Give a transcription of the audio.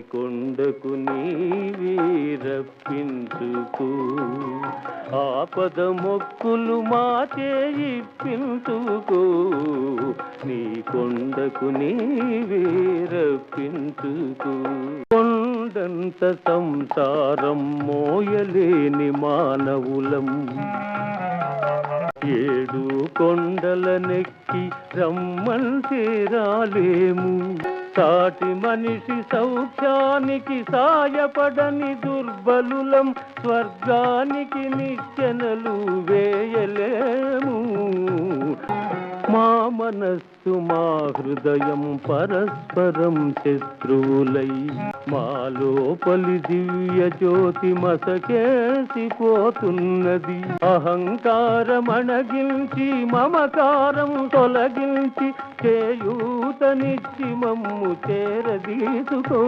కొండకు నీవే రప్పించుకో ఆపద మొక్కులు మాచే ఇప్పించుకో నీ కొండకు నీవే రప్పించుకో కొండంత సంసారం మోయలేని మానవులం ఏడు కొండలనెక్కి రమ్మంటే రాలేము సాటి మనిషి సౌఖ్యానికి సాయపడని దుర్బలులం స్వర్గానికి నిచ్చెనలు వేయలేము మా మనస్సు మా హృదయం పరస్పరం శత్రువులై మా లోపలి దివ్య జ్యోతి మసకేసిపోతున్నది అహంకారమణగించి మమకారం తొలగించి చేయూతనిచ్చి మమ్ము చేరదీసుకో